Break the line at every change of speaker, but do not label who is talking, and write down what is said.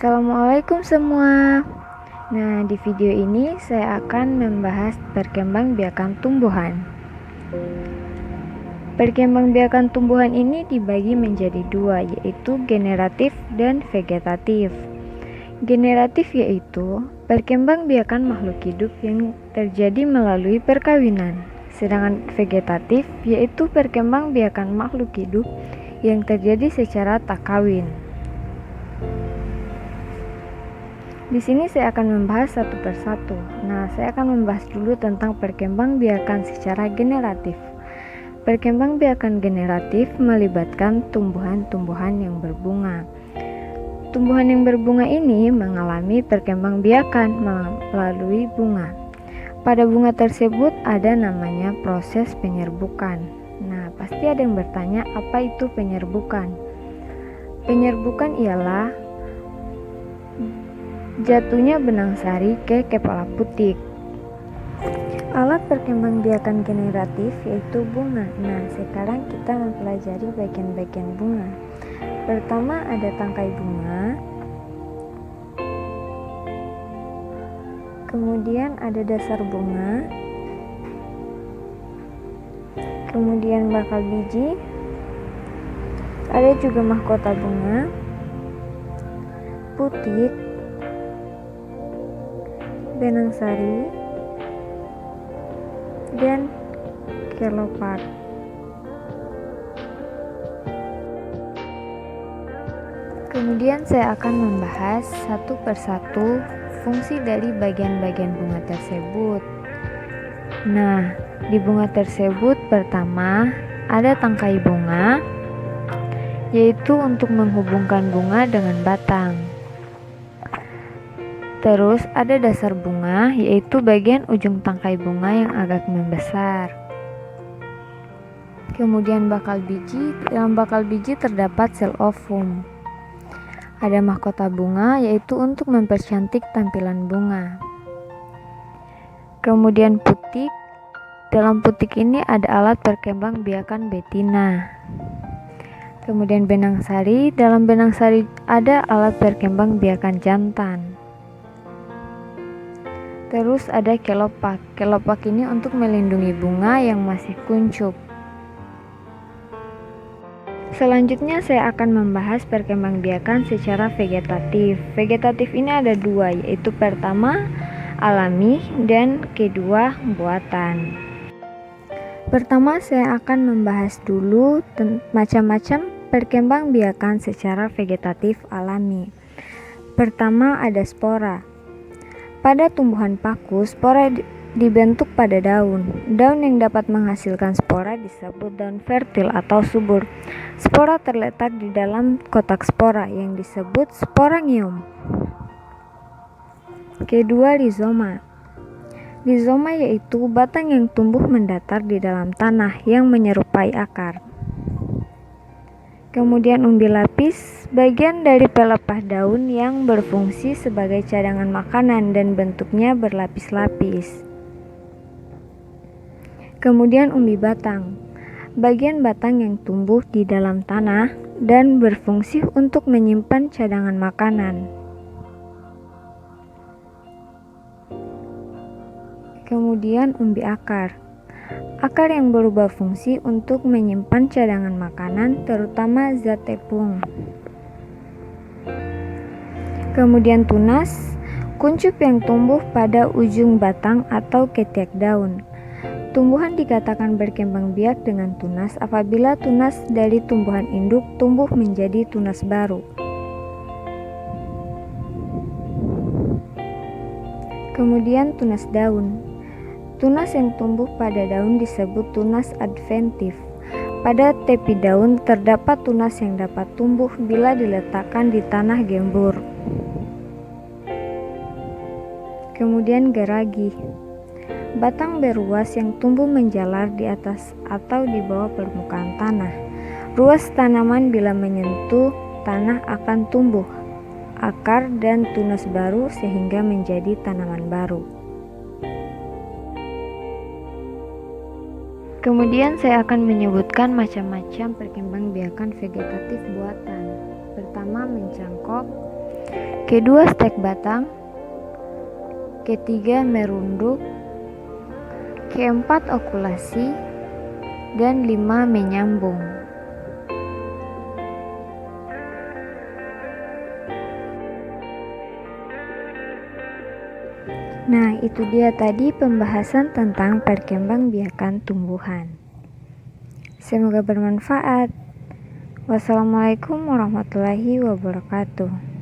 Assalamualaikum semua. Nah, di video ini saya akan membahas perkembangbiakan tumbuhan. Perkembangbiakan tumbuhan ini dibagi menjadi dua, yaitu generatif dan vegetatif. Generatif yaitu perkembangbiakan makhluk hidup yang terjadi melalui perkawinan. Sedangkan vegetatif yaitu perkembangbiakan makhluk hidup yang terjadi secara tak kawin. Di sini saya akan membahas satu persatu. Nah, saya akan membahas dulu tentang perkembangbiakan secara generatif. Perkembangbiakan generatif melibatkan tumbuhan-tumbuhan yang berbunga. Tumbuhan yang berbunga ini mengalami perkembangbiakan melalui bunga. Pada bunga tersebut ada namanya proses penyerbukan. Nah, pasti ada yang bertanya, apa itu penyerbukan? Penyerbukan ialah jatuhnya benang sari ke kepala putik. Alat perkembangbiakan generatif yaitu bunga. Nah, sekarang kita mempelajari bagian-bagian bunga. Pertama ada tangkai bunga, kemudian ada dasar bunga, kemudian bakal biji, ada juga mahkota bunga, putik, benang sari, dan kelopak. Kemudian saya akan membahas satu persatu fungsi dari bagian-bagian bunga tersebut. Nah, di bunga tersebut pertama ada tangkai bunga, yaitu untuk menghubungkan bunga dengan batang. Terus ada dasar bunga, yaitu bagian ujung tangkai bunga yang agak membesar. Kemudian bakal biji, dalam bakal biji terdapat sel ovum. Ada mahkota bunga, yaitu untuk mempercantik tampilan bunga. Kemudian putik, dalam putik ini ada alat perkembangbiakan betina. Kemudian benang sari, dalam benang sari ada alat perkembangbiakan jantan. Terus ada kelopak. Kelopak ini untuk melindungi bunga yang masih kuncup. Selanjutnya saya akan membahas perkembangbiakan secara vegetatif. Vegetatif ini ada dua, yaitu pertama alami dan kedua buatan. Pertama saya akan membahas dulu macam-macam perkembangbiakan secara vegetatif alami. Pertama ada spora. Pada tumbuhan paku, spora dibentuk pada daun. Daun yang dapat menghasilkan spora disebut daun fertil atau subur. Spora terletak di dalam kotak spora yang disebut sporangium. Kedua, rizoma. Rizoma yaitu batang yang tumbuh mendatar di dalam tanah yang menyerupai akar. Kemudian umbi lapis, bagian dari pelepah daun yang berfungsi sebagai cadangan makanan dan bentuknya berlapis-lapis. Kemudian umbi batang, bagian batang yang tumbuh di dalam tanah dan berfungsi untuk menyimpan cadangan makanan. Kemudian umbi akar, akar yang berubah fungsi untuk menyimpan cadangan makanan, terutama zat tepung. Kemudian tunas, kuncup yang tumbuh pada ujung batang atau ketiak daun. Tumbuhan dikatakan berkembang biak dengan tunas apabila tunas dari tumbuhan induk tumbuh menjadi tunas baru. Kemudian tunas daun. Tunas yang tumbuh pada daun disebut tunas adventif. Pada tepi daun terdapat tunas yang dapat tumbuh bila diletakkan di tanah gembur. Kemudian geragi. Batang beruas yang tumbuh menjalar di atas atau di bawah permukaan tanah. Ruas tanaman bila menyentuh tanah akan tumbuh akar dan tunas baru sehingga menjadi tanaman baru. Kemudian saya akan menyebutkan macam-macam perkembangbiakan vegetatif buatan. Pertama, mencangkok. Kedua, stek batang. Ketiga, merunduk. Keempat, okulasi. Dan 5, menyambung. Nah, itu dia tadi pembahasan tentang perkembangbiakan tumbuhan. Semoga bermanfaat. Wassalamualaikum warahmatullahi wabarakatuh.